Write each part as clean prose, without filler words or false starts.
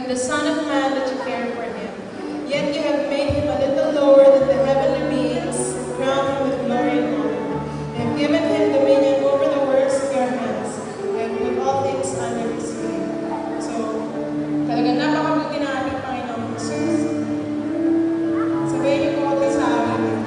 and the Son of Man that you cared for him. Yet you have made him a little lower than the heavenly beings, and crowned him with glory and honor. You have given him dominion over the works of your hands, and put all things under his feet. So, talagang napakabuti na ating Panginoong Jesus. Sabihin niyo po ako sa amin.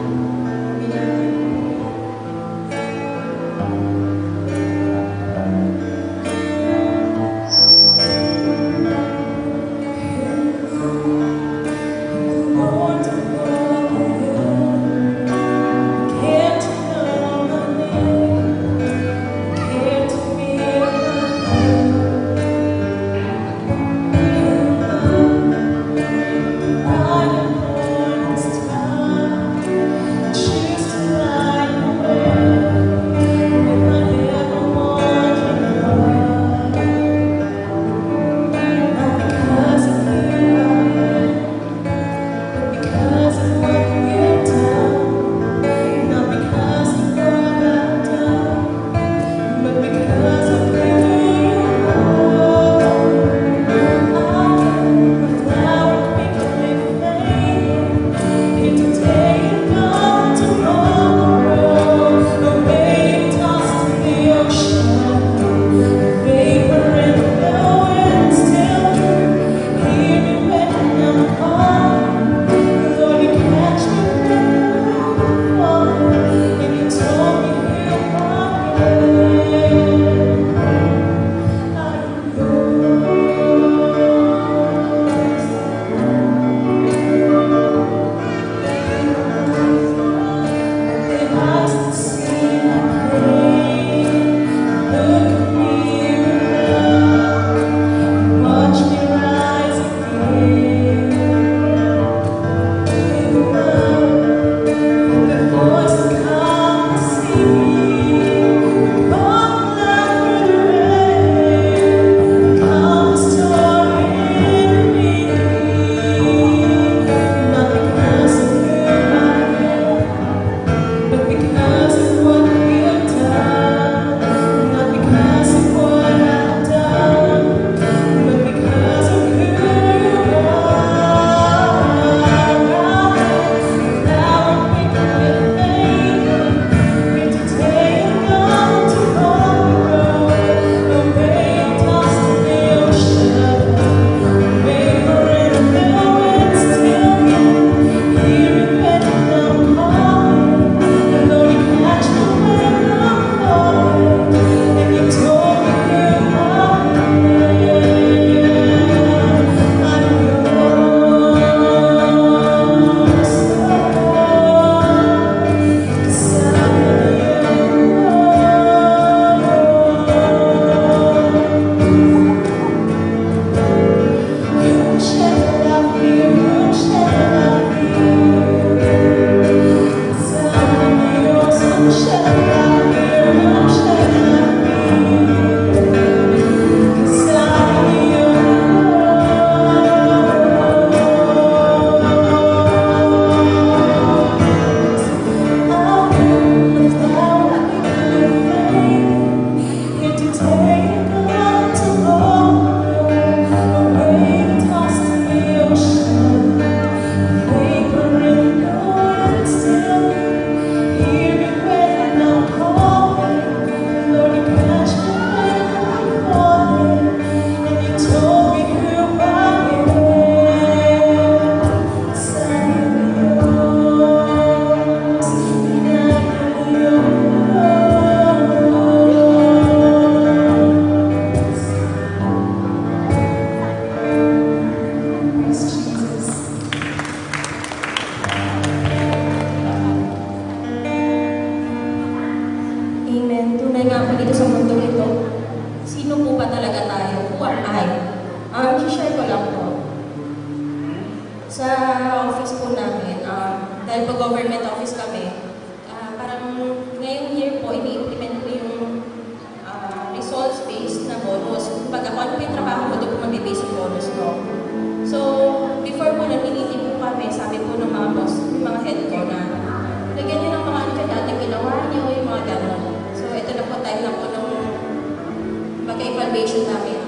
mag-evaluation namin.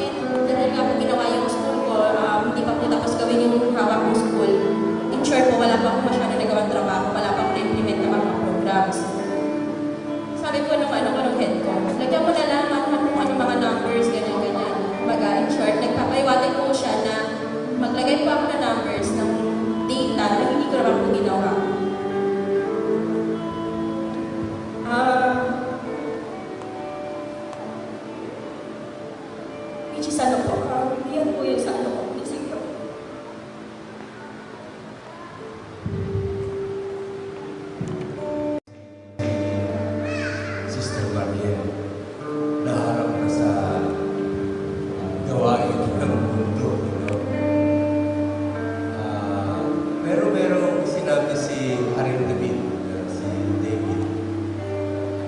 And dahil nga po ginawa po ka. Yan po yung sa ano ko, isip ko. Sister Mariel, naharap na sa gawain ng mundo. No? Pero merong sinabi si Haring David, si David,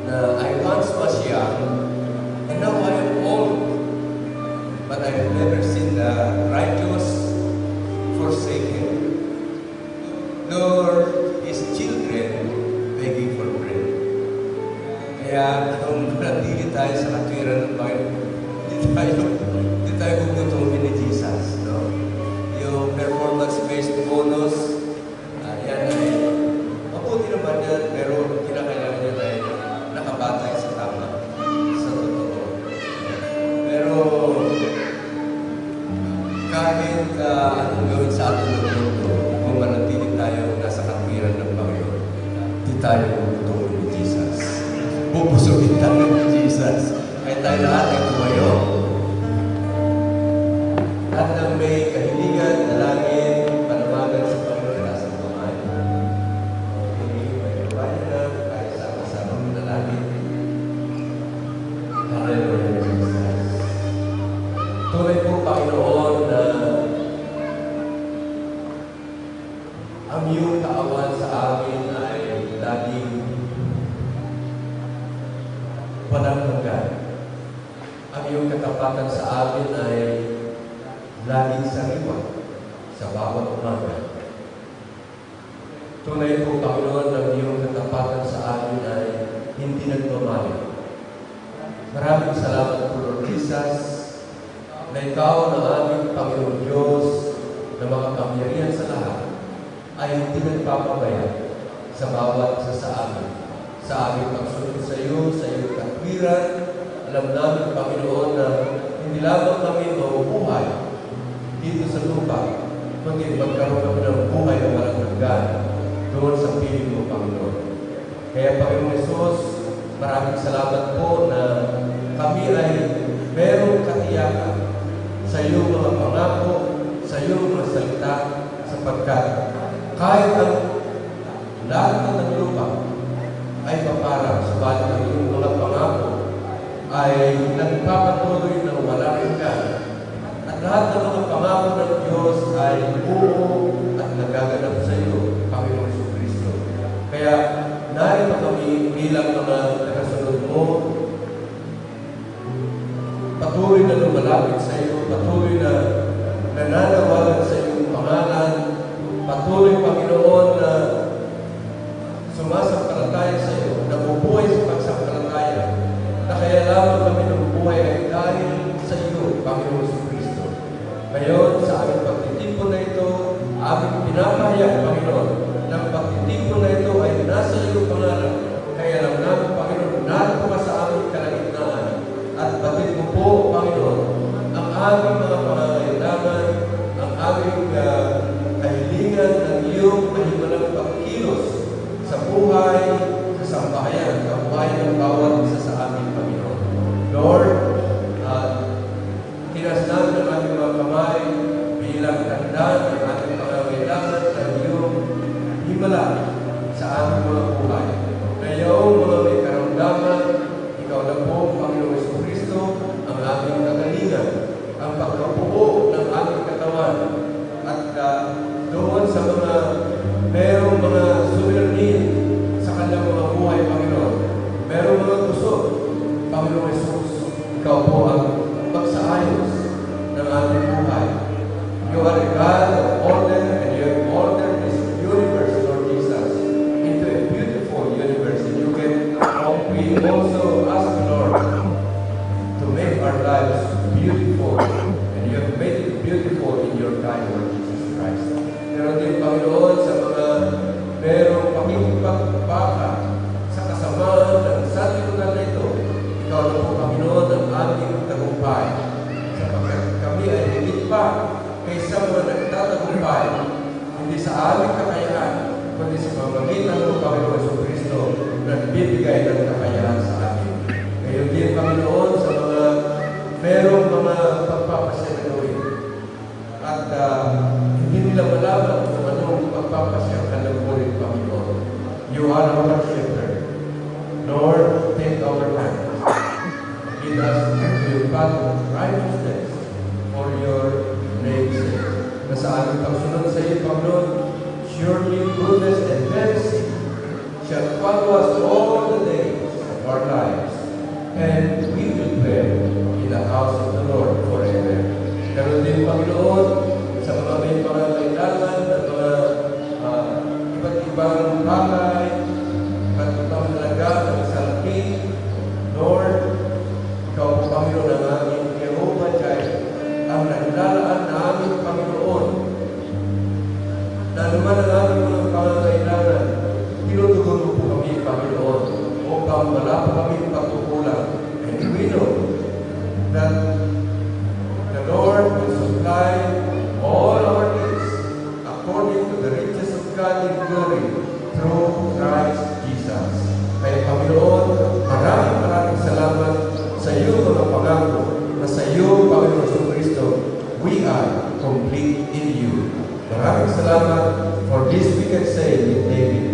na I once was young, and now I am old, but I have never seen the righteous forsaken, nor his children begging for bread. Kaya kung manatili tayo sa katwiran ng Panginoon, hindi tayo gugutumin ni Jesus. No? Yung performance-based bonus, yan ay mabuti naman yan, pero kinakailangan yan ay nakabatay sa tama, sa totoo. Pero kahit anong gawin sa atin ng mundo, kung manatili tayo nasa katwiran ng Panginoon, hindi tayo gugutumin ni Jesus. Pupusugin tayo ni Jesus. Kaya tayo lahat ay tumayo. At nang may kahilingan, dalangin, panawagan sa Panginoon na sa kamay. Okay, may kabayan na, kaya sama-sama dalangin. Hallelujah, Jesus. Tunay po, Panginoon, na ang iyong kaawan sa amin ay laging walang hanggan. Ang iyong katapatan sa amin ay laging sariwa sa bawat umaga. Tunay po, Panginoon, ang iyong katapatan sa amin ay hindi nagmamali. Maraming salamat po, Lord Jesus, na ikaw na aming Panginoon Diyos na makapangyarihan sa lahat ay hindi nagpapabaya sa bawat isa sa amin. Sa aming pagsunod sa iyo, sa iyong katwiran, alam namin, Panginoon, na hindi lamang kami mabubuhay dito sa lupa, kundi magkaroon kami ng buhay na walang hanggan doon sa piling mo, Panginoon. Kaya, Panginoon Jesus, maraming salamat po na kami ay merong katiyakan sa iyong mga pangako, sa iyong mga salita, sapagkat kahit ang lahat ng lupa ay paparang, subalit ang iyong mga pangako ay nagpapatuloy ng walang hanggan. At lahat ng mga pangako ng Diyos ay buo at nagaganap sa iyo, Panginoon Jesucristo. Kaya narito kami bilang mga nakasunod mo, patuloy na lumalapit sa iyo, patuloy na nananawagan sa iyong pangalan, patuloy, Panginoon, na sumasampalataya sa iyo, nabubuhay sa pagsampalataya, na kaya lamang kami nabubuhay ay dahil sa iyo, Panginoon Jesucristo. Ngayon, sa aming pagtitipon na ito, aming pinapahayag, Panginoon, ng pagtitipon na ito ay nasa iyo pangalan. Kaya lang namin, Panginoon, narito ka sa aming kalagitnaan. At batid mo po, Panginoon, ang aming mga pangangailangan, ang aming kahilingan ng iyong mahimalang pagkilos sa buhay, sa sambahayan, sa buhay ng bawat isa sa amin, Panginoon. Lord, tinasnan ng aming mga kamay bilang tanda ng aming pangangailangan ng iyong himala sa aming mga buhay. Ngayong mga may karamdaman, ikaw na po, Panginoon Jesucristo, ang aming kagalingan, ang pagkabuo ng aming katawan, at doon sa mga merong mga suliranin sa kanilang mga buhay, Panginoon. Merong mga kusog, Panginoon Jesus, ikaw po ang magsaayos ng aming buhay. You are a God of order, and you have ordered this universe, Lord Jesus, into a beautiful universe. And you can we also ask the Lord to make our lives beautiful, and you have made it beautiful in your time, Lord Jesus Christ. Pero din, Panginoon, sa mga merong pakikipagbaka sa kasamaan ng sanlibutan na ito, ikaw na po, Panginoon, ang aming tagumpay. Sapagkat kami ay higit pa kaysa mga nagtatagumpay, hindi sa aming kakayahan, kundi sa pamamagitan ng Panginoon Jesucristo na nagbibigay ng kakayahan sa amin. Ngayon din, Panginoon, sa mga merong mga pagpapasya na gawin. At hindi nila malaman kung anong pagpapasya ka ng muling Panginoon. You are our shepherd. Lord, take our hands. Lead us into your path of righteousness for your name's sake. Na sa aming pagsunod sa iyo, Panginoon, surely goodness and mercy shall follow us all the days of our lives, and we will dwell in the house of the Lord forever. Pero din, Panginoon, sa mga may pangangailangan at mga iba't ibang bagay, iba't ibang talaga ng salapi, Lord, Ikaw po, Panginoon, ang aming Jehovah Jireh, ang naglalaan na aming Panginoon, na naman ang aming mga pangangailangan, tinutugon mo po kami, Panginoon, upang wala po kami pagkukulang. And we know that the Lord will supply all our needs according to the riches of God in glory through Christ Jesus. Kaya, Panginoon, maraming salamat sa iyo, mga pangako, na sa iyo, Panginoon Jesucristo, we are complete in you. Maraming salamat for this we can say with David,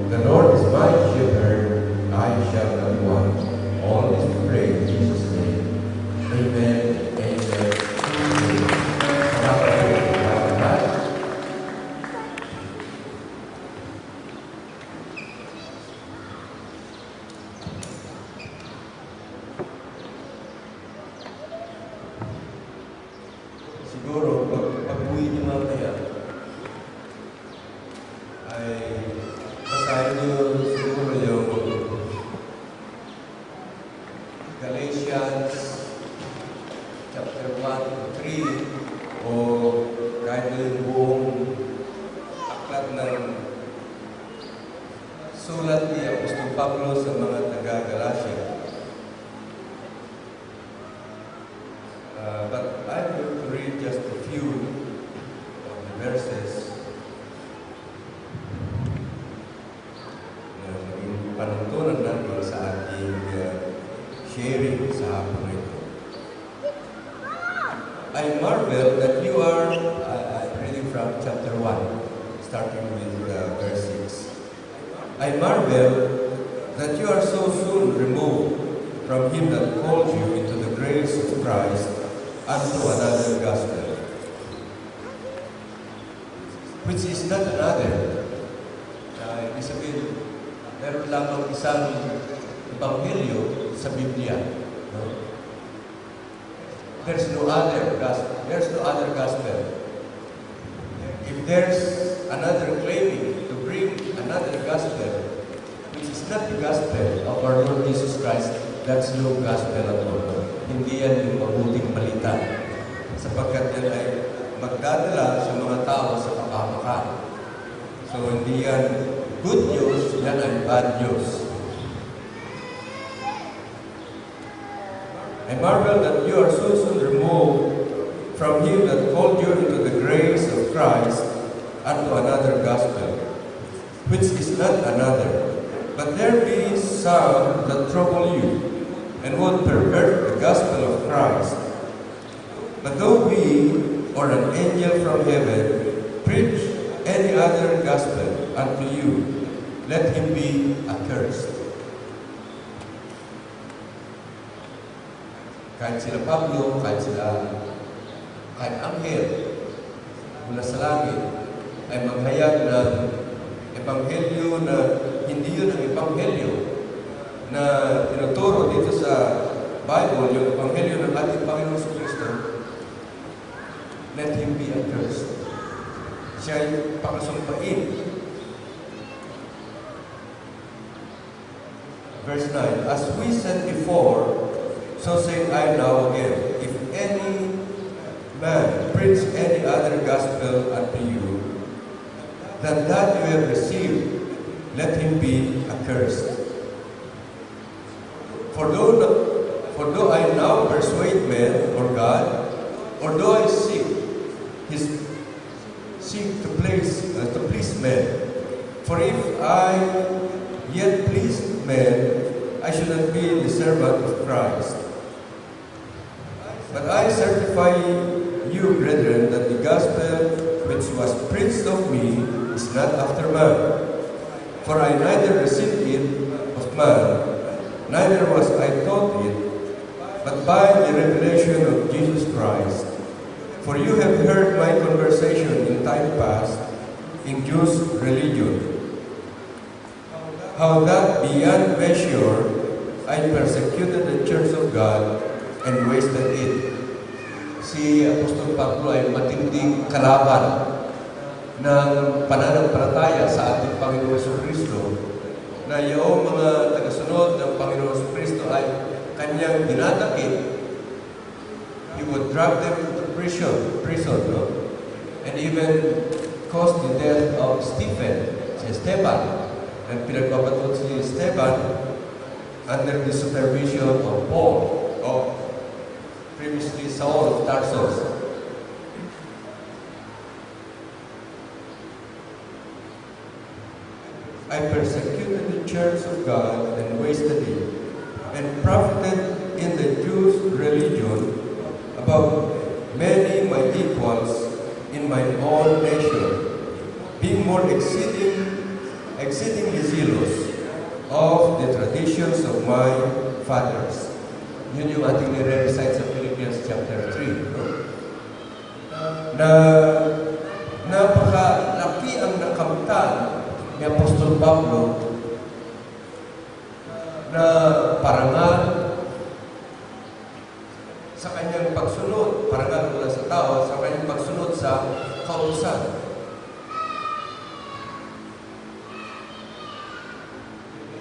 the Lord is my shepherd, I shall not want. All this we pray in Jesus' name. Amen. Amen. Salamat po. Salamat. Siguro, pag-uwi niyo mamaya, ay basahin niyo siguro yung Galatians chapter 1 to 3 o kahit yung buong aklat ng sulat ni Apostol Pablo sa mga taga-Galatia. But I'm going to read just a few of the verses na maging panuntunan natin sa ating sharing sa hapon ito. I marvel that you are, I'm reading from chapter 1, starting with verse 6. I marvel that you are so soon removed from him that called you into the grace of Christ unto another gospel, which is not another. Ibig sabihin, meron lamang isang ebanghelyo sa Biblia. No? There's no other gospel. There's no other gospel. If there's another claiming to bring another gospel, which is not the gospel of our Lord Jesus Christ, that's no gospel at all. Hindi yan yung mabuting balita. Sapagkat yan ay magdadala sa mga tao sa kapahamakan. So hindi yan good news, yan ay bad news. I marvel that you are so soon removed from him that called you into the grace of Christ unto another gospel, which is not another. But there be some that trouble you, and would pervert the gospel of Christ. But though we, or an angel from heaven, preach any other gospel unto you, let him be accursed. Kahit sila Pablo, kahit anghel, mula sa langit, ay maghayag ng ebanghelyo na hindi yun ang ebanghelyo na tinuturo dito sa Bible, yung ebanghelyo ng ating Panginoon Jesucristo, let him be accursed. Siya ay pakasumpain. Verse 9, as we said before, so say I now again, if any man preach any other gospel unto you than that you have received, let him be accursed. For though I now persuade men or God, or though I seek to please men, for if I yet please men, I should not be the servant of Christ. But I certify you, brethren, that the gospel which was preached of me is not after man. For I neither received it of man, neither was I taught it, but by the revelation of Jesus Christ. For you have heard my conversation in time past in Jews' religion, how that beyond measure I persecuted the church of God and wasted it. Si Apostol Pablo ay matinding kalaban ng pananampalataya sa ating Panginoong Jesucristo, na yung mga tagasunod ng Panginoong Jesucristo ay kanyang dinadakip. He would drag them to prison, no? And even caused the death of Esteban. And pinagbabatot si Esteban under the supervision of Paul, of previously Saul of Tarsus. I persecuted the church of God and wasted it, and profited in the Jews' religion about many my equals in my own nation, being more exceedingly zealous of the traditions of my fathers. Yun yung ating nire-recite sa Philippians chapter 3. No? Na napakalaki ang nakamtan ni Apostol Pablo na parangal sa kanyang pagsunod, parangal mula sa tao, sa kanyang pagsunod sa kautusan.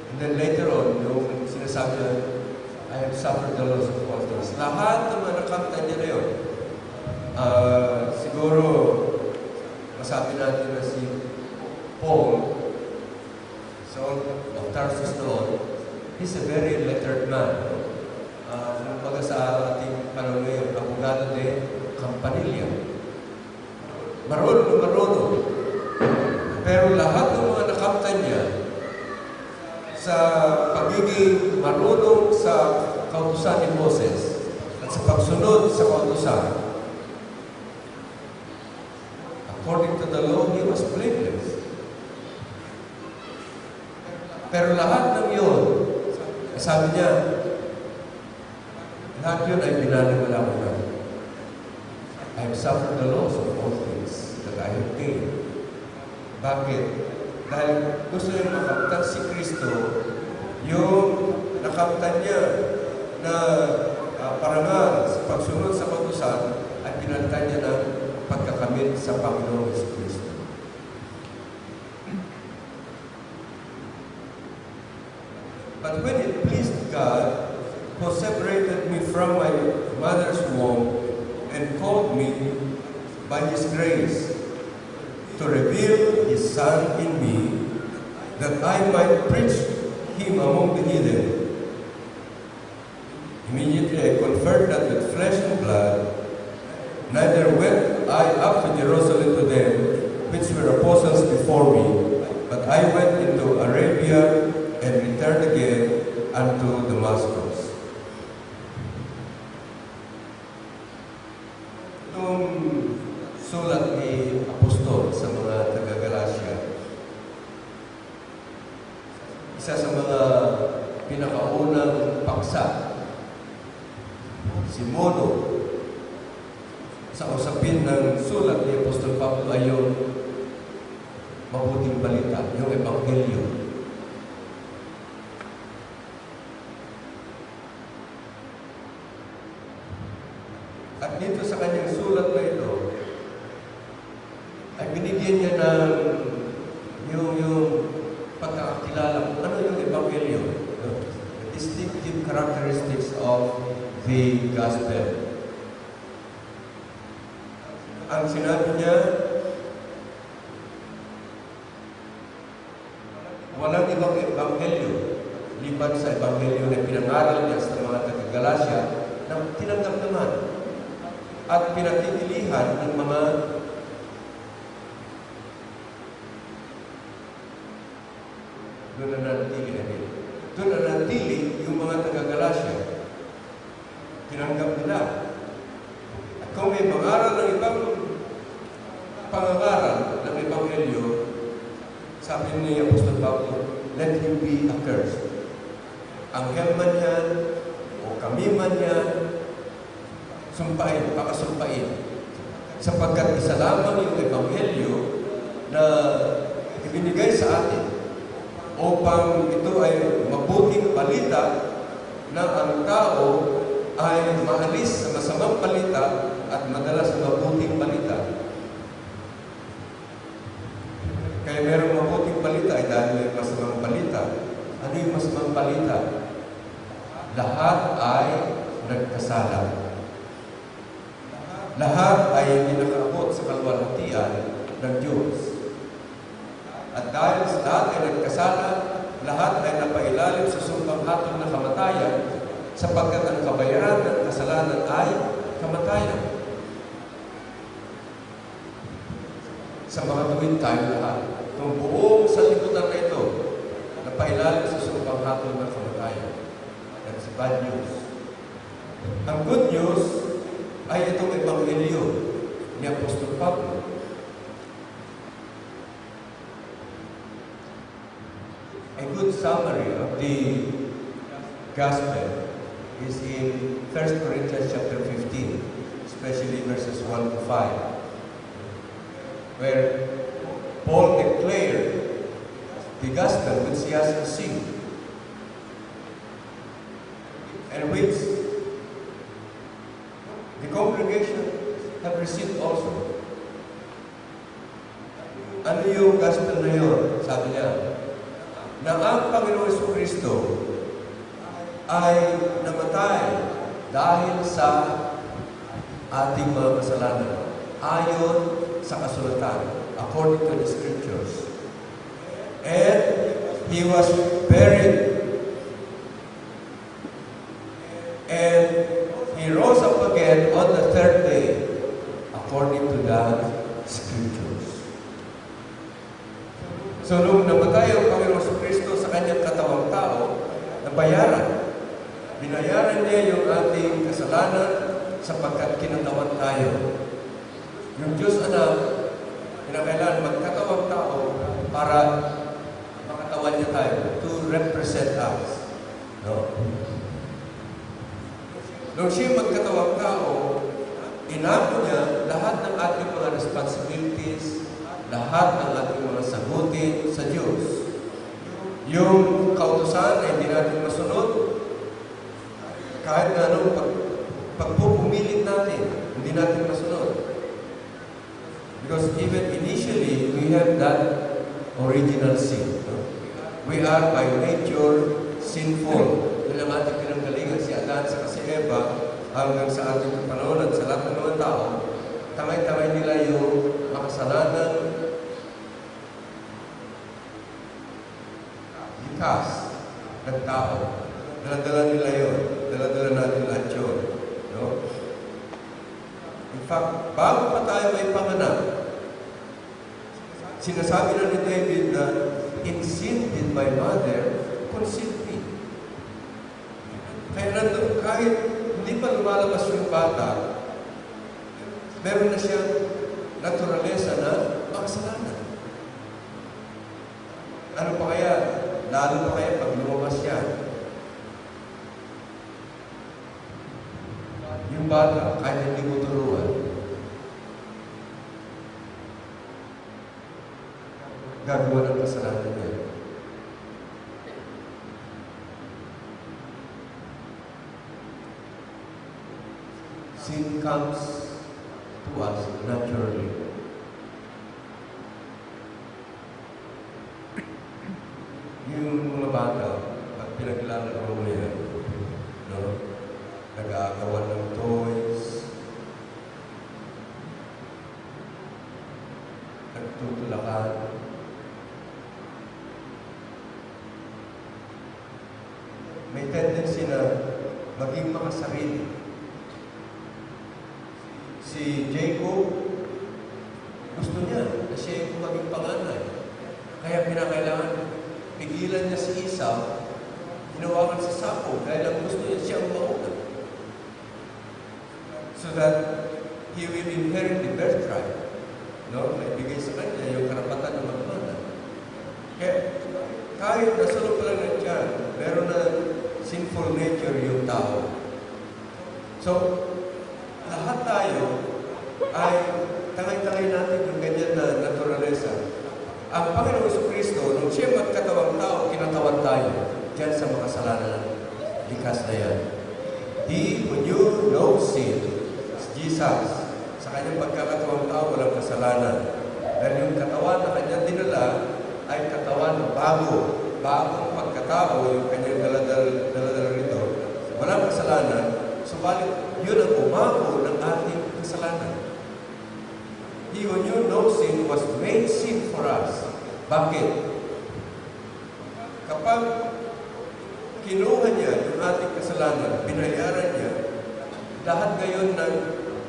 And then later on, yung sinasabi na, I have suffered the loss of all things. Lahat ng mga nakamtan niya na yun. Siguro, masabi natin na si Paul, Saul of Tarsus noon, he's a very lettered man. Kumbaga sa ating panahon ngayon, abogado de Campanilla. Marunong. Pero lahat ng mga nakamtan niya sa pagiging marunong sa kautusan ni Moses at sa pagsunod sa kautusan, according to the law, he was blameless. Pero lahat ng yun, sabi niya, lahat yun ay binaliwala ko na. I have suffered the loss of all things that I have gained. Bakit? Dahil gusto niya makamtan si Kristo, yung nakamtan niya na parangal sa pagsunod sa kautusan at pinalitan niya ng pagkakamit sa Panginoong Jesucristo. But when it pleased God, who separated me from my mother's womb and called me by His grace to reveal His Son in me, that I might preach Him among the heathen, immediately I conferred not with flesh and blood, neither went I up to Jerusalem to them, which were apostles before me, but I went into Arabia and returned again unto Damascus. Itong sulat ni Apostol sa mga taga-Galacia, isa sa mga pinakaunang paksa, si Mono, sa usapin ng sulat ni Apostol Pablo ay yung mabuting balita, yung Ebanghelyo. At dito sa kanyang sulat na ito, ay binigyan niya ng yung pagkakakilala kung ano yung Ebanghelyo, the distinctive characteristics of the Gospel. Ang sinabi niya, walang ibang Ebanghelyo liban sa Ebanghelyo na pinangaral niya sa mga taga-Galacia na tinanggap naman at pinatitilihan ng mga doon na nanatili na din. Doon na nanatili yung mga taga-Galacia. Tinanggap nila pag-aral ng ibang pangangaral ng Ebanghelyo, sabi ni Apostol Pablo, let him be accursed. Anghel man yan, o kami man yan, sumpain, pakasumpain. Sapagkat isa lamang yung Ebanghelyo na ibinigay sa atin upang ito ay mabuting balita na ang tao ay maalis sa masamang balita at madala sa mabuting balita. Kaya merong mabuting balita ay dahil may masamang balita. Ano yung masamang balita? Lahat ay nagkasala. Lahat ay hindi nakaabot sa kalwalhatian ng Diyos. At dahil sa lahat ay nagkasala, lahat ay napailalim sa sumpang hatol na kamatayan, sapagkat ang kabayaran ng kasalanan ay kamatayan. Sa mga tuwid tayo lahat, itong buong sanlibutan na ito, napailalim sa sumpang hatol ng kamatayan. That's bad news. Ang good news ay itong Ebanghelyo ni Apostol Pablo. A good summary of the gospel is in 1 Corinthians chapter 15, especially verses 1 to 5, where Paul declared the gospel which he has received, and which the congregation have received also. Ano yung gospel na yun? Sabi niya, na ang Panginoon Jesucristo ay namatay dahil sa ating mga kasalanan, ayon sa kasulatan, according to the Scriptures. And He was buried. And He rose up again on the third day, according to the Scriptures. So, nung namatay ang Panginoon Jesucristo sa kanyang katawang tao, nabayaran. Binayaran niya yung ating kasalanan sapagkat kinatawan tayo. Yung Diyos Anak, kinakailangan magkatawang tao para makatawan niya tayo, to represent us. No? Nung siya magkatawang tao, inako niya lahat ng ating mga responsibilities, lahat ng ating mga sagutin sa Diyos. Yung kautusan ay hindi natin masunod, kahit na anong pagpupumilit natin, hindi natin masunod. Because even initially, we have that original sin. No? We are by nature sinful. Yun ang ating pinanggalingan si Adan sa si Eva hanggang sa ating panahon at sa lahat ng mga tao, tamay-tamay nila yung makasalanan likas ng tao. Daladala nila yun. Daladala natin lahat yun. No? In fact, bago pa tayo may panganak, sinasabi na ni David na, "In sin did my mother conceive me." Kaya nandun, kahit hindi pa lumalabas yung bata, meron na siyang naturalesa na makasalanan. Ano pa kaya? Lalo pa kaya pag lumabas yan. Yung bata, kahit hindi mo turuan, gagawa ng kasalanan niya. Sin comes to us naturally. Yung mga bata, pag pinaglalaro mo yan, no? Nag-aagawan ng toys, nagtutulakan, may tendency na maging makasarili. Si Jacob, gusto niya na siya yung maging panganay. Kaya pinakailangan, pigilan niya si Esau, hinawakan sa sapo dahil ang gusto niya siyang mauna. So that he will inherit the birthright. No? Naibigay sa kanya yung karapatan ng magmana. Kaya, kahit nasunod pa lang ng tiyan, meron na sinful nature yung tao. So, lahat tayo ay tangay-tangay natin yung ganyan na naturalesa. Ang Panginoon Jesucristo, nung siya magkatawang tao, kinatawan tayo dyan sa makasalanan. Likas na yan. He who knew no sin, Jesus, sa kanyang pagkakatawang tao, walang kasalanan. Dahil yung katawan na kanyang dinala ay katawan na bagong pagkatao, yung kanyang daladala rito. Walang kasalanan, subalit yun ang umako ng ating kasalanan. He who knew no sin was made sin for us. Bakit? Kapag kinuha niya yung ating kasalanan, binayaran niya, lahat ngayon ng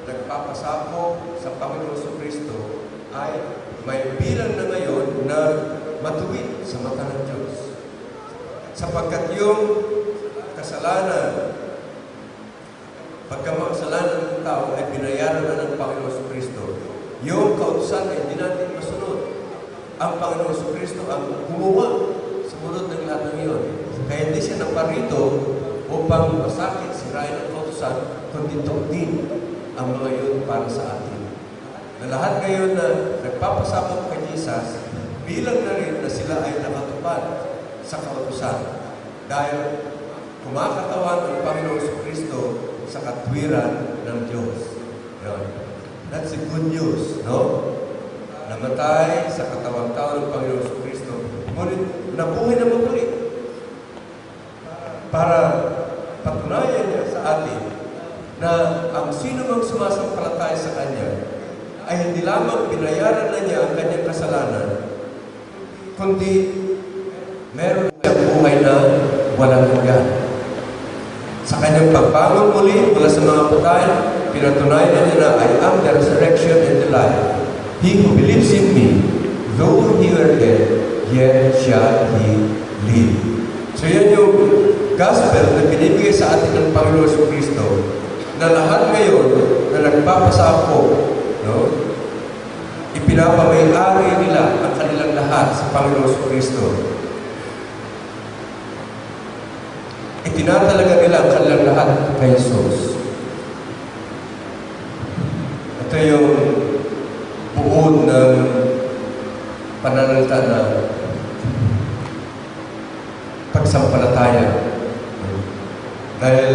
nagpapasako sa Panginoon Jesucristo ay may bilang na ngayon na matuwid sa mata ng Diyos. Sapagkat yung kasalanan, pagkamakasalanan ng tao ay binayaran na ng Panginoon Jesucristo. Yung kautusan ay hindi natin masunod. Ang Panginoon Jesucristo ang gumawa sumunod ng lahat ng iyon. Kaya hindi siya naparito upang masakit, sirain ang kautusan, kundi din ang mga iyon para sa atin. Na lahat ngayon na nagpapasabot kay Jesus, bilang na rin na sila ay nakatupad sa kautusan. Dahil kumakatawan ang Panginoon Jesucristo sa katwiran ng Diyos. Yun. That's the good news, no? Namatay sa katawang tao ng Panginoon Jesucristo, ngunit nabuhay na muli para patunayan niya sa atin na ang sino mang sumasampalataya sa Kanya ay hindi lamang binayaran na niya ang kanyang kasalanan, kundi meron siyang buhay na walang hanggan. Sa kanyang pagbangon muli mula sa mga patay, pinatunayan niya na, I am the resurrection and the life. He who believes in me, though he were dead, yet shall he live. So yan yung gospel na binibigay sa atin ng Panginoon Jesucristo, na lahat ngayon na nagpapasako, no, ipinapamayari nila ang kanilang lahat sa Panginoon Jesucristo. Itinatalaga nila ang kanilang lahat kay Jesus. Ito yung buod ng pananalita na pagsampalataya. Dahil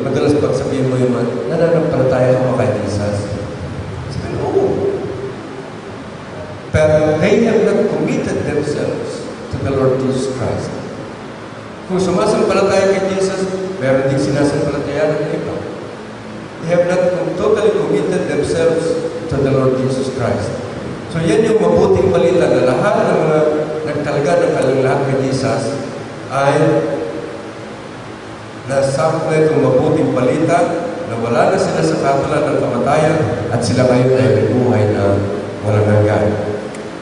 madalas pagsabihin mo yung nananampalataya ka ba kay Jesus? Sabi, oo. Pero they have not committed themselves to the Lord Jesus Christ. Kung sumasampalataya kay Jesus, meron din sinasampalataya ng iba. They have not totally committed themselves to the Lord Jesus Christ. So yan yung mabuting balita na lahat ng mga nagtalaga ng kanilang lahat kay Jesus ay nasabi na itong mabuting balita na wala na sila sa katulad ng kamatayan at sila ngayon ay may buhay na walang hanggan.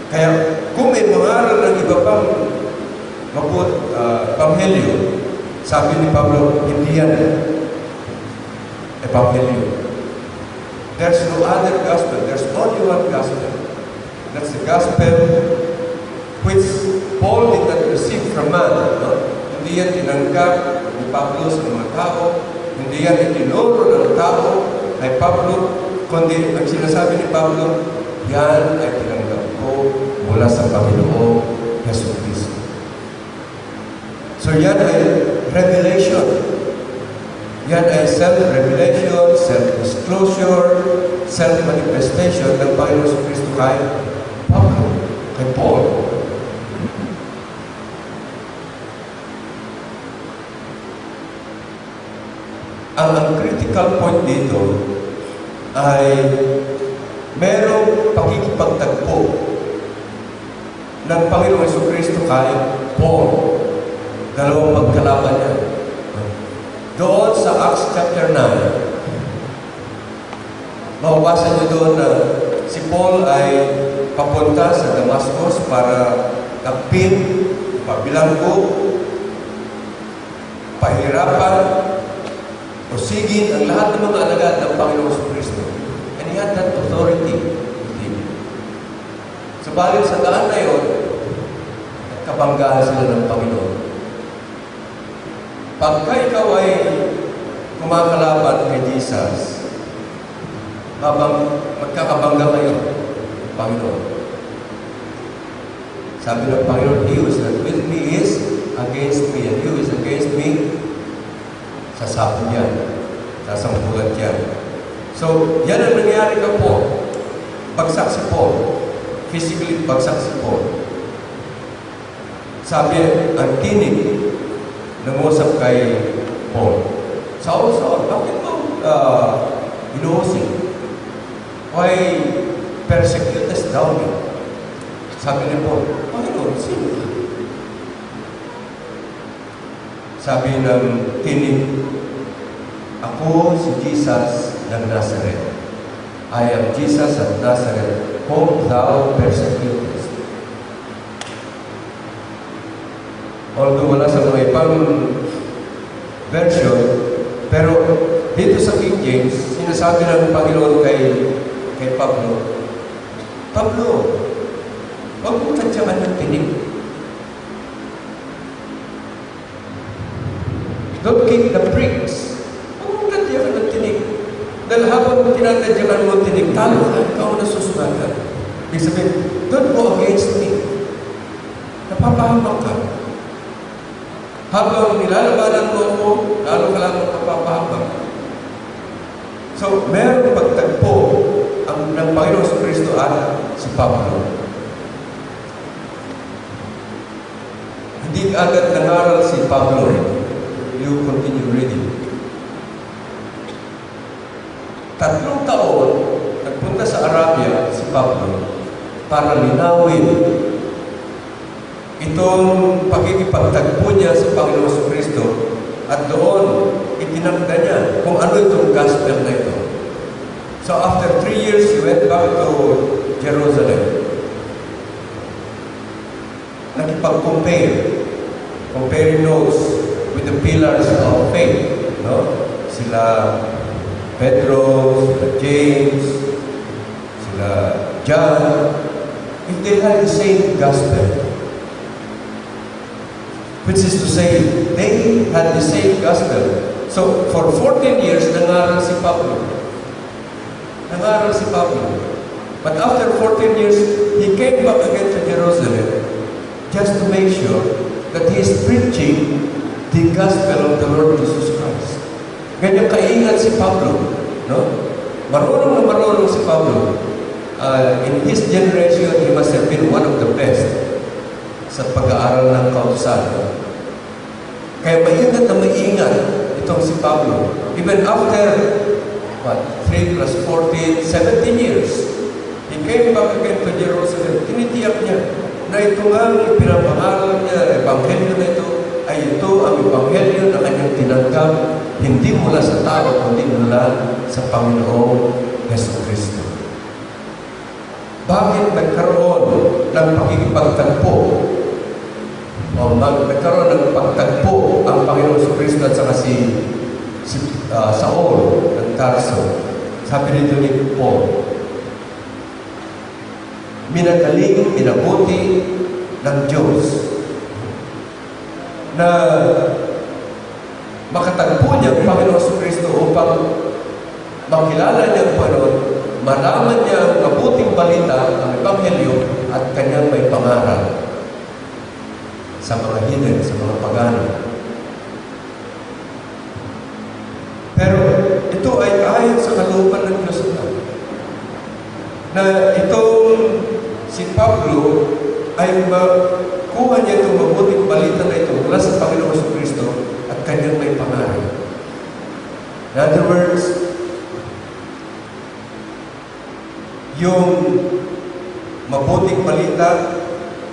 Kaya kung may mangaral ng iba pang Ebanghelyo, sabi ni Pablo, hindi yan Ebanghelyo. There's no other gospel. There's only one gospel. That's the gospel which Paul did not receive from man. No? Hindi yan tinanggap ni Pablo sa mga tao. Hindi yan itinuro ng tao kay Pablo, kundi ang sinasabi ni Pablo, yan ay tinanggap ko mula sa Panginoong Jesucristo. So yan ay revelation. Yan ay self-revelation, self-disclosure, self-manifestation ng Panginoon Jesucristo kay Pablo, kay Paul. Ang critical point dito ay merong pakikipagtagpo ng Panginoon Jesucristo kay Paul. Dalawang magkalaban niya. Doon sa Acts chapter 9, mababasa niyo doon na si Paul ay papunta sa Damascus para kapin, pabilanggo, pahirapan, o sigin ang lahat ng mga alagad ng Panginoon Jesucristo. And He had that authority with him. Subalit sa daan na yun, kabanggaan sila ng Panginoon. Pagka ikaw ay kumakalaban kay Jesus, habang magkakabangga kayo, Panginoon. Sabi ng Panginoon, He who is not with me is against me, and He who is against me, sasapon yan. Sasampulan yan. So, yan ang nangyari ka po. Bagsak si Paul. Physically, bagsak si Paul. Sabi, ang tinig, nangusap kay Paul. Saul, bakit mo inuusin? Why persecutest thou me? Sabi ni Paul, Panginoon, sino ka? Sabi ng tinig, ako si Jesus ng Nazareth. I am Jesus of Nazareth, whom thou persecutest. Although wala sa mga ibang version, pero dito sa King James, sinasabi ng Panginoon kay Pablo, huwag mong tansyakan ng tinig. Don't kick the pricks. Huwag mong tansyakan ng tinig. Dahil habang tinatadyakan mo tinig, talo ka, ikaw na susugatan. Ibig sabihin, don't go against me. Napapahamak ka. Habang nilalabanan mo ako, lalo ka lang mapapahamak. So, meron pagtagpo ng Panginoon sa Kristo at si Pablo. Hindi agad nangaral si Pablo. You continue reading. 3 taon, nagpunta sa Arabia si Pablo para linawin itong pagkikipagtagpo niya sa Panginoon sa Kristo at doon itinagda niya kung ano itong gospel na ito. So after 3 years, he went back to Jerusalem. Nakipag-compare. Comparing notes with the pillars of faith. No? Sila Pedro, sila James, sila John. If they had the same gospel, which is to say, they had the same gospel. So, for 14 years, nangaral si Pablo. But after 14 years, he came back again to Jerusalem just to make sure that he is preaching the gospel of the Lord Jesus Christ. Ganyan kaingat si Pablo. No? Marunong si Pablo. In his generation, he must have been one of the best sa pag-aaral ng kautusan. Kaya maingat na maingat itong si Pablo. Even after 3 plus 14, 17 years, he came back again to Jerusalem. Tinitiyak niya na ito ang ipinapangaral niya, ebanghelyo na ito, ay ito ang ebanghelyo na kanyang tinanggap, hindi mula sa tao, kundi mula sa Panginoong Jesucristo. Bakit nagkaroon ng pakikipagtagpo o nagkaroon ng pagtagpo ang Panginoon Jesucristo at saka si Saul ng Tarso? Sabi nito ni Paul, minagaling, minabuti ng Diyos na makatagpo niya ang Panginoon Jesucristo upang makilala niya ang Panginoon, malaman niya ang mabuting balita, ang ebanghelyo, at kanyang may pangaral sa mga hidden, sa mga pagano. Pero ito ay ayon sa kalooban ng Diyos na itong si Pablo ay makuha niya itong mabuting balita na ito mula sa Panginoon Jesucristo at kanyang may pangaral. In other words, yung mabuting balita,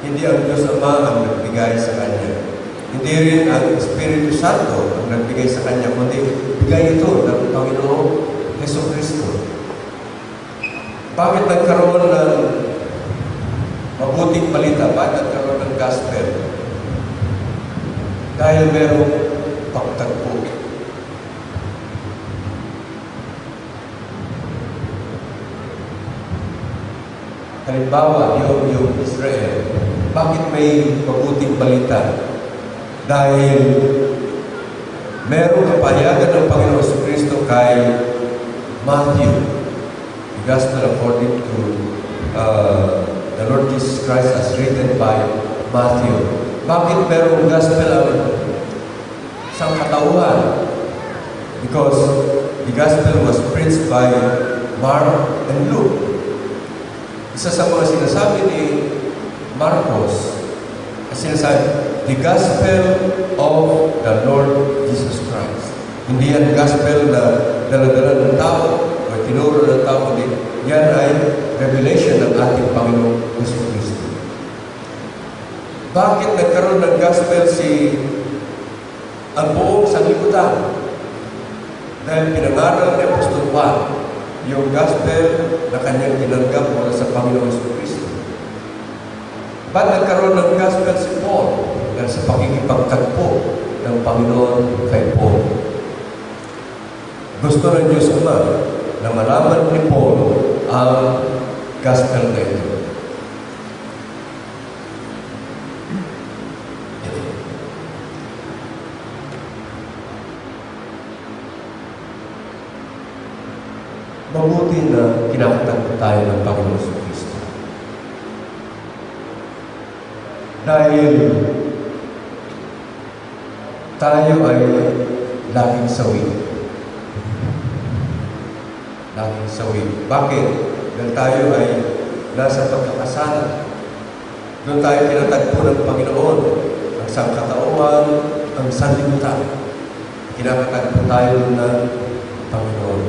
hindi ang Diyos Ama ang nagbigay sa Kanya. Hindi rin ang Espiritu Santo ang nagbigay sa Kanya, kundi bigay ito ng Panginoong Jesucristo. Bakit nagkaroon ng mabuting balita? Bakit nagkaroon ng gospel? Dahil merong pagtagpo. Halimbawa, yung Israel, bakit may mabuting balita? Dahil merong kapayagan ng Panginoon Kristo kay Matthew, the Gospel according to the Lord Jesus Christ as written by Matthew. Bakit merong Gospel ang sangkatauhan? Because the Gospel was preached by Mark and Luke. Isa sa mga sinasabi ni Marcos, sinasabi, the Gospel of the Lord Jesus Christ. Hindi yan Gospel na dala-dala ng tao o tinuro ng tao. Yan ay revelation ng ating Panginoong Jesucristo. Bakit nagkaroon ng Gospel ang buong sanglibutan? Dahil pinangaral ni Apostol Juan yung Gospel na kanyang tinanggap mula sa Panginoong Jesucristo. Ba't nagkaroon ng Gospel si Paul? Dahil sa pakikipagtagpo ng Panginoon kay Paul. Gusto ng Diyos Ama na malaman ni Paul ang Gospel na ito. Mabuti na kinakatagpo tayo ng Panginoon Jesucristo. Dahil tayo ay laging sawi. Laging sawi. Bakit? Dahil tayo ay nasa pagkakasala. Doon tayo kinatagpo ng Panginoon. Ang sangkatauhan, ang sanlibutan. Kinakatagpo tayo ng Panginoon.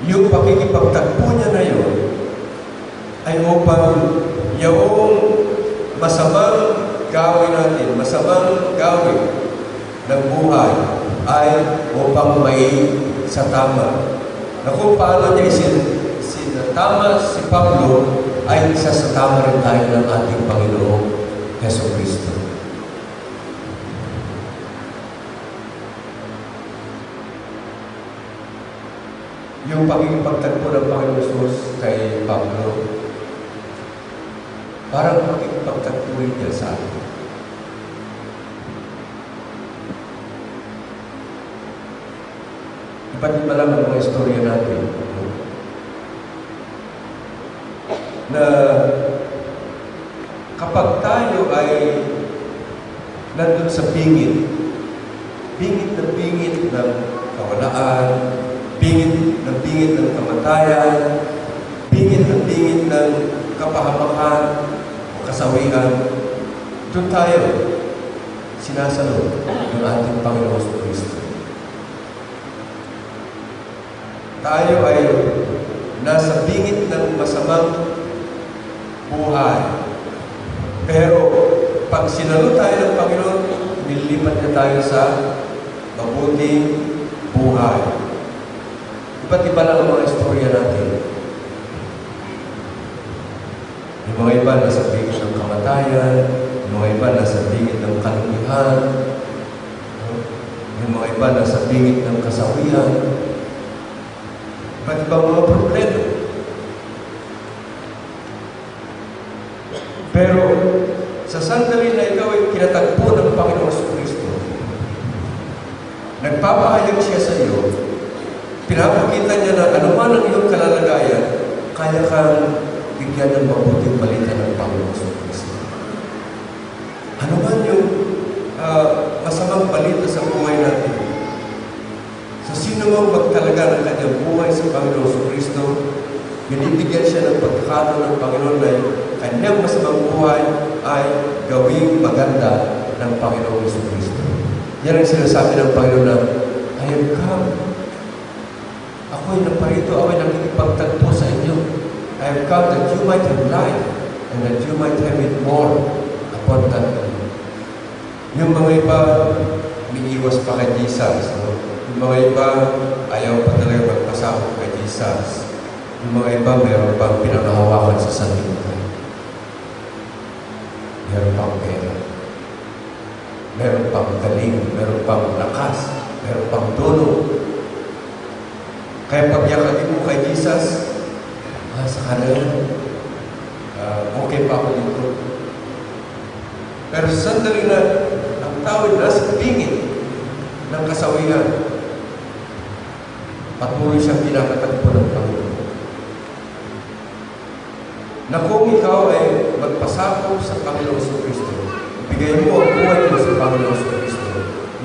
Yung pakikipagtagpo niya na yun ay upang yung masamang gawin natin, masamang gawin ng buhay ay upang may sa tama. Na kung paano niya tama si Pablo ay isa sa tama rin tayo ng ating Panginoong Jesucristo. Yung pakikipagtagpo ng Panginoon Jesus kay Pablo, parang pakikipagtagpo rin niya sa atin. Iba't iba lang ang mga istorya natin. Na kapag tayo ay nandun sa bingit na bingit ng kawalaan, bingit ng kamatayan, bingit ng kapahamakan o kasawian, doon tayo sinasalot ng ating Panginoon Kristo. Tayo ay nasa bingit ng masamang buhay. Pero pag sinalo tayo ng Panginoon, nililipat na tayo sa mabuting buhay. Iba't iba lang ang mga istorya natin. Yung mga iba nasa bingit ng kamatayan, yung mga iba nasa bingit ng kalumihan, yung mga iba nasa bingit ng kasawian. Iba't iba mga problema. Pero sa sandali na ikaw ay kinatagpo ng Panginoon Kristo, nagpapahayag siya sa iyo, pinapakita niya na anuman ang iyong kalalagayan, kaya kang bigyan ng mabuting balita ng Panginoon Kristo. Anuman yung masamang balita sa buhay natin, sa sino mang magtalaga ng kanyang buhay sa Panginoon Kristo, binibigyan siya ng pagkakataon ng Panginoon na kanyang masamang buhay ay gawing maganda ng Panginoong Kristo. Yan ang sinasabi ng Panginoon na, I am come. Ako'y naparito, ako'y nakikipagtagpo sa inyo. I have come that you might have life and that you might have it more abundantly. Yung mga iba, umiiwas pa kay Jesus. Yung mga iba, ayaw pa talaga magpasakot kay Jesus. Yung mga iba, mayroon pang pinangahawakan sa sanlibutan. Meron pang pera. Meron pang galing. Meron pang lakas. Meron pang dono. Kaya pag yakagin mo kay Jesus, sa kanan, okay pa ako dito. Pero sandali na, ang tao ay nasa bingit ng kasawian. Patuloy siyang kinakatagpo ng Panginoon. Na kung ikaw ay magpasakop sa Panginoon Kristo, ibigay mo ang buhay mo sa Panginoon Kristo,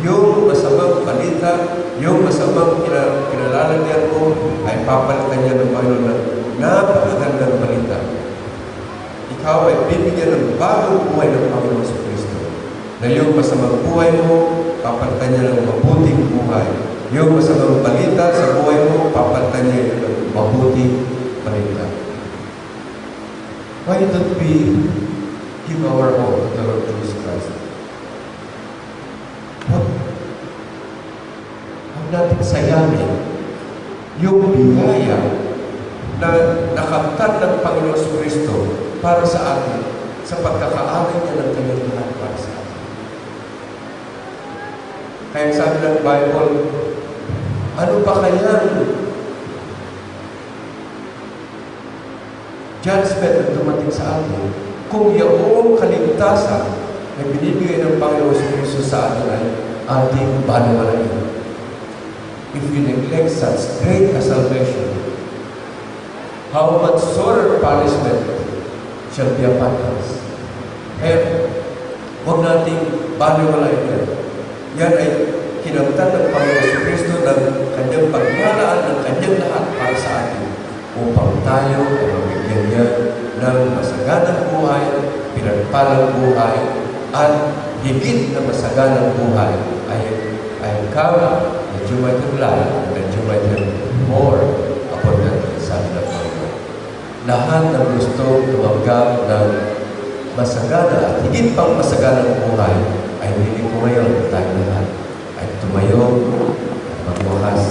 yung masamang balita, yung masamang kinalalagyan mo, ay papalitan niya ng Panginoon na napakagandang balita. Ikaw ay bibigyan ng bagong buhay ng Panginoon Kristo. Na yung masamang buhay mo, papalitan niya ng mabuting buhay. Yung masamang balita sa buhay mo, papalitan niya ng mabuting balita. Why don't we give our all to the Lord Jesus Christ? Huwag natin sayangin yung biyaya na nakamtan ng Panginoon Kristo para sa atin sa pagkakaaral niya ng kanyang lahat para sa atin. Kaya sabi ng Bible, ano pa kaya judgment na dumating sa atin kung yung kaligtasan na binibigay ng Panginoon Kristo sa atin ay ating banawalain. If we neglect such great a salvation, how much sorrow punishment shall be upon us. Kaya, huwag nating baliwalain yan. Yan ay kinamtan ng Panginoon Kristo ng kanyang pagmalaan ng kanyang lahat para sa atin upang tayo ay mabigyan niya ng masaganang buhay, pinagpalang buhay, at higit na masaganang buhay ay come that you might have life, that you might have more abundantly, sabi ng Panginoon. Lahat ng gusto tumanggap ng masagana at higit pang masaganang buhay ay hindi ko ngayon tayo lahat ay tumayo at magwakas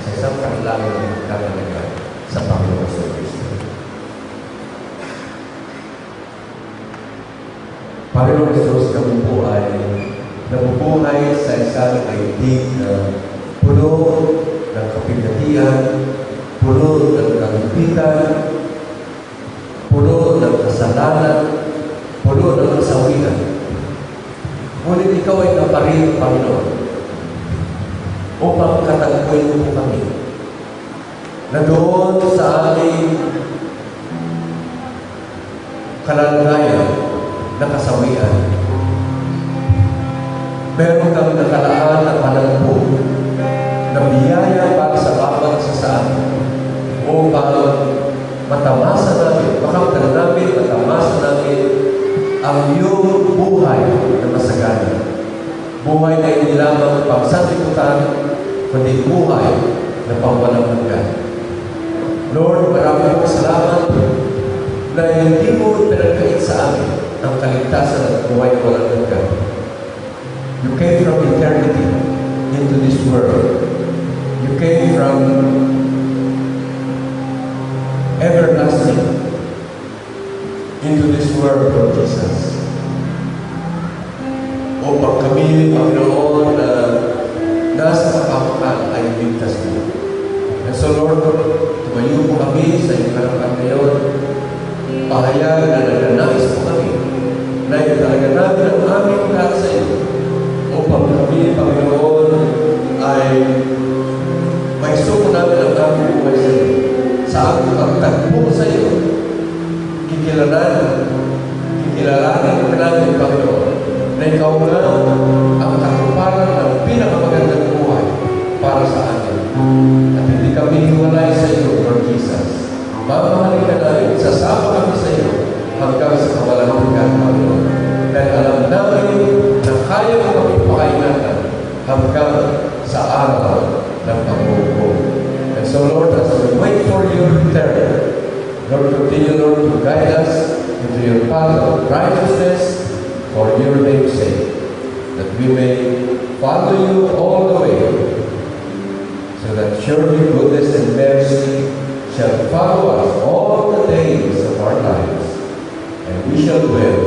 sa isang kanilangan ng pagkakalagay sa Panginoon sa Kristo. Panginoon Jesus, kami po ay nabubuhay sa isang daigdig na puno ng kapigatian, puno ng kalupitan, puno ng kasalanan, puno ng kasawian. Ngunit ikaw ay naparin, Panginoon, upang katagpuin mo kami na doon sa aming kalalagayan na kasawian, meron kang nakalaan na panagpo na biyaya para sa bawat isa sa atin upang matamasa namin, makamtan namin, matamasa namin ang iyong buhay na masagana. Buhay na hindi lamang pagsaliputan, kundi buhay na pangwalang hanggan. Lord, maraming salamat na hindi mo pinagkait sa amin ang kaligtasan at buhay na walang hanggan. You came from eternity into this world. You came from everlasting into this world, Lord Jesus. Upang kami, Panginoon, na nasa kapamakan ay ligtas mo. And so, Lord, tumayo po kami sa iyong harapan ngayon. Pahayag na nagnanais po kami na italaga namin ang aming lahat sa iyo upang kami, Panginoon, ay may suko namin ang aming buhay sa iyo. Sa aming pagtagpo sa iyo, kikilalanin ka namin, Panginoon, na ikaw nga ang katuparan ng pinakamagandang buhay para sa atin. At hindi kami hiwalay sa iyo, Lord Jesus. Mamahalin ka namin, sasama kami sa iyo hanggang sa kawalang hanggan, Panginoon. Dahil alam namin na kaya mo kami pakaingatan hanggang sa araw ng pagbubuo. And so, Lord, as we wait for your return, Lord, continue, Lord, to guide us into your path of righteousness for your name's sake, that we may follow you all the way, so that surely goodness and mercy shall follow us all the days of our lives, and we shall dwell